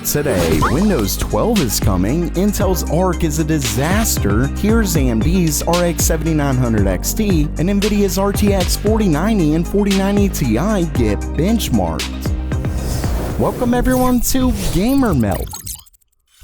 Today, Windows 12 is coming, Intel's Arc is a disaster, here's AMD's RX 7900 XT, and Nvidia's RTX 4090 and 4090 Ti get benchmarked. Welcome everyone to Gamer Melt.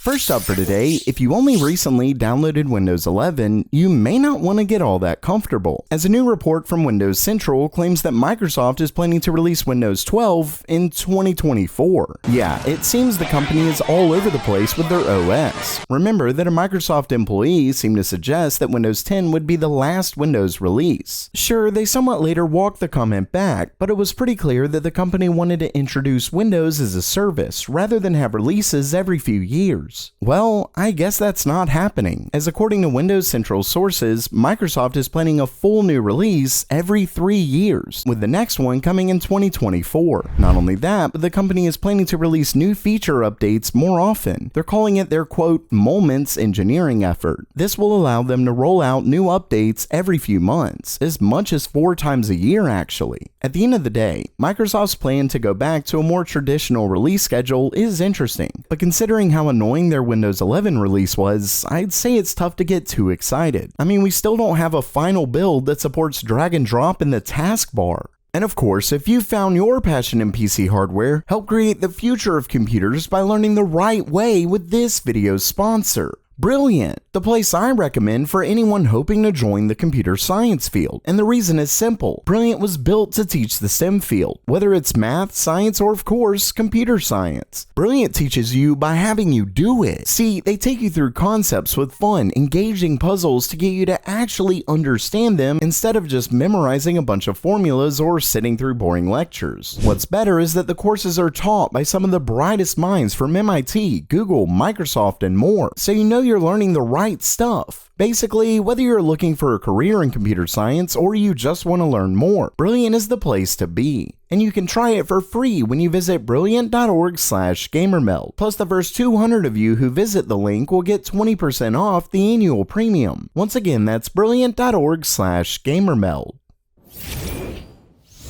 First up for today, if you only recently downloaded Windows 11, you may not want to get all that comfortable, as a new report from Windows Central claims that Microsoft is planning to release Windows 12 in 2024. Yeah, it seems the company is all over the place with their OS. Remember that a Microsoft employee seemed to suggest that Windows 10 would be the last Windows release. Sure, they somewhat later walked the comment back, but it was pretty clear that the company wanted to introduce Windows as a service rather than have releases every few years. Well, I guess that's not happening, as according to Windows Central sources, Microsoft is planning a full new release every 3 years, with the next one coming in 2024. Not only that, but the company is planning to release new feature updates more often. They're calling it their quote, moments engineering effort. This will allow them to roll out new updates every few months, as much as 4 times a year actually. At the end of the day, Microsoft's plan to go back to a more traditional release schedule is interesting, but considering how annoying their Windows 11 release was, I'd say it's tough to get too excited. I mean, we still don't have a final build that supports drag and drop in the taskbar. And of course, if you found your passion in PC hardware, help create the future of computers by learning the right way with this video's sponsor. Brilliant, the place I recommend for anyone hoping to join the computer science field. And the reason is simple. Brilliant was built to teach the STEM field, whether it's math, science, or of course, computer science. Brilliant teaches you by having you do it. See, they take you through concepts with fun, engaging puzzles to get you to actually understand them instead of just memorizing a bunch of formulas or sitting through boring lectures. What's better is that the courses are taught by some of the brightest minds from MIT, Google, Microsoft, and more, so you know you're learning the right stuff. Basically, whether you're looking for a career in computer science or you just want to learn more, Brilliant is the place to be. And you can try it for free when you visit brilliant.org/gamermelt. Plus, the first 200 of you who visit the link will get 20% off the annual premium. Once again, that's brilliant.org/gamermelt.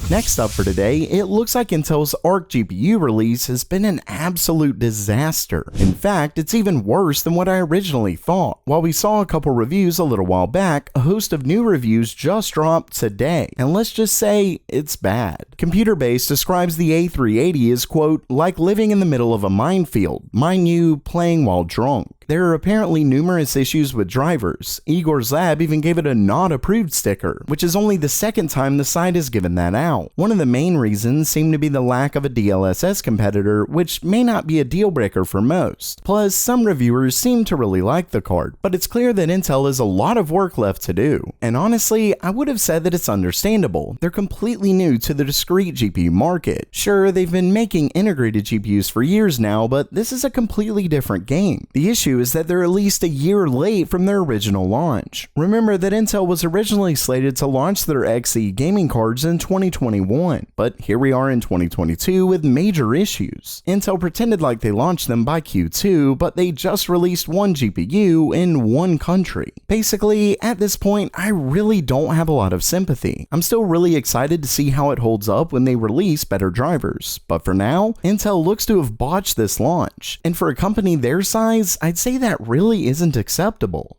Next up for today, it looks like Intel's Arc GPU release has been an absolute disaster. In fact, it's even worse than what I originally thought. While we saw a couple reviews a little while back, a host of new reviews just dropped today, and let's just say it's bad. ComputerBase describes the A380 as, quote, like living in the middle of a minefield, mind you, playing while drunk. There are apparently numerous issues with drivers. Igor's Lab even gave it a not approved sticker, which is only the second time the site has given that out. One of the main reasons seemed to be the lack of a DLSS competitor, which may not be a deal breaker for most. Plus, some reviewers seem to really like the card, but it's clear that Intel has a lot of work left to do. And honestly, I would have said that it's understandable. They're completely new to the discrete GPU market. Sure, they've been making integrated GPUs for years now, but this is a completely different game. The issue is that they're at least a year late from their original launch. Remember that Intel was originally slated to launch their Xe gaming cards in 2021, but here we are in 2022 with major issues. Intel pretended like they launched them by Q2, but they just released one GPU in one country. Basically, at this point, I really don't have a lot of sympathy. I'm still really excited to see how it holds up when they release better drivers, but for now, Intel looks to have botched this launch, and for a company their size, I'd say that really isn't acceptable.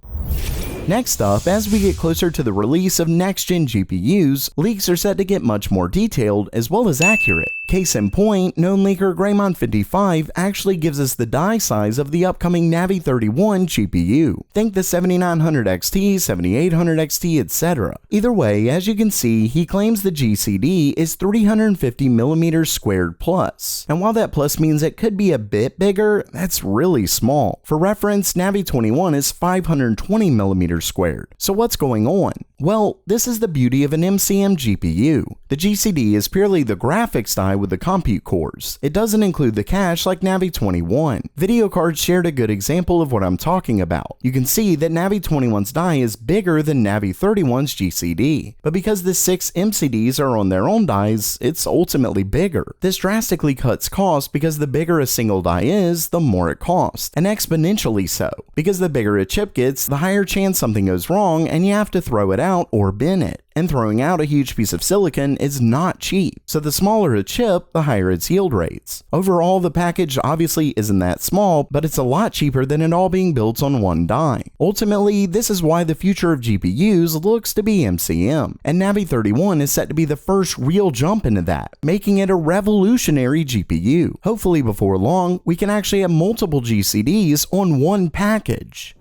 Next up, as we get closer to the release of next-gen GPUs, leaks are set to get much more detailed as well as accurate. Case in point, known leaker Greymon55 actually gives us the die size of the upcoming Navi 31 GPU. Think the 7900 XT, 7800 XT, etc. Either way, as you can see, he claims the GCD is 350mm squared plus. And while that plus means it could be a bit bigger, that's really small. For reference, Navi 21 is 520mm squared. So what's going on? Well, this is the beauty of an MCM GPU. The GCD is purely the graphics die with the compute cores. It doesn't include the cache like Navi 21. Video cards shared a good example of what I'm talking about. You can see that Navi 21's die is bigger than Navi 31's GCD, but because the 6 MCDs are on their own dies, it's ultimately bigger. This drastically cuts costs because the bigger a single die is, the more it costs, and exponentially so, because the bigger a chip gets, the higher chance something goes wrong and you have to throw it out or bin it. And throwing out a huge piece of silicon is not cheap. So the smaller a chip, chip, the higher its yield rates. Overall, the package obviously isn't that small, but it's a lot cheaper than it all being built on one die. Ultimately, this is why the future of GPUs looks to be MCM, and Navi 31 is set to be the first real jump into that, making it a revolutionary GPU. Hopefully before long, we can actually have multiple GCDs on one package.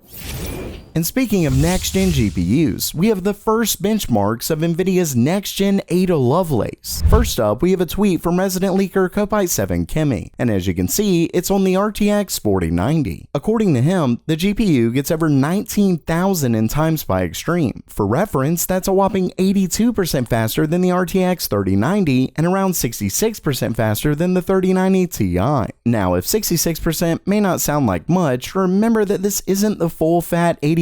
And speaking of next-gen GPUs, we have the first benchmarks of Nvidia's next-gen Ada Lovelace. First up, we have a tweet from resident leaker Copite7 Kimmy, and as you can see, it's on the RTX 4090. According to him, the GPU gets over 19,000 in times by extreme. For reference, that's a whopping 82% faster than the RTX 3090 and around 66% faster than the 3090 Ti. Now, if 66% may not sound like much, remember that this isn't the full-fat 8102.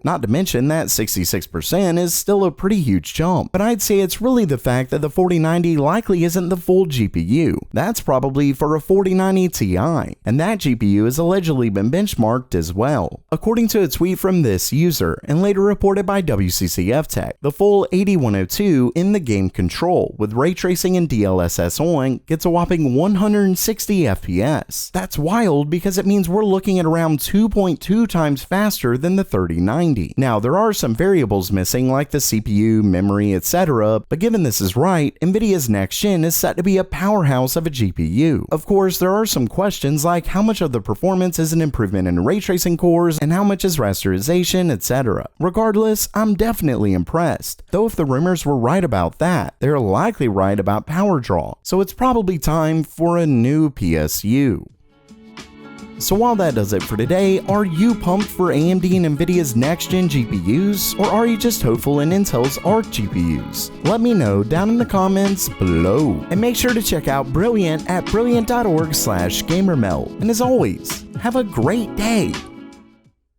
Not to mention that 66% is still a pretty huge jump, but I'd say it's really the fact that the 4090 likely isn't the full GPU. That's probably for a 4090 Ti, and that GPU has allegedly been benchmarked as well. According to a tweet from this user, and later reported by WCCF Tech, the full 8102 in the game control, with ray tracing and DLSS on, gets a whopping 160 FPS. That's wild because it means we're looking at around 2.2 times faster than the 3090. Now, there are some variables missing like the CPU, memory, etc., but given this is right, Nvidia's next gen is set to be a powerhouse of a GPU. Of course, there are some questions like how much of the performance is an improvement in ray tracing cores and how much is rasterization, etc. Regardless, I'm definitely impressed. Though if the rumors were right about that, they're likely right about power draw, so it's probably time for a new PSU. So while that does it for today, are you pumped for AMD and Nvidia's next-gen GPUs, or are you just hopeful in Intel's Arc GPUs? Let me know down in the comments below. And make sure to check out Brilliant at brilliant.org/gamermeld. And as always, have a great day.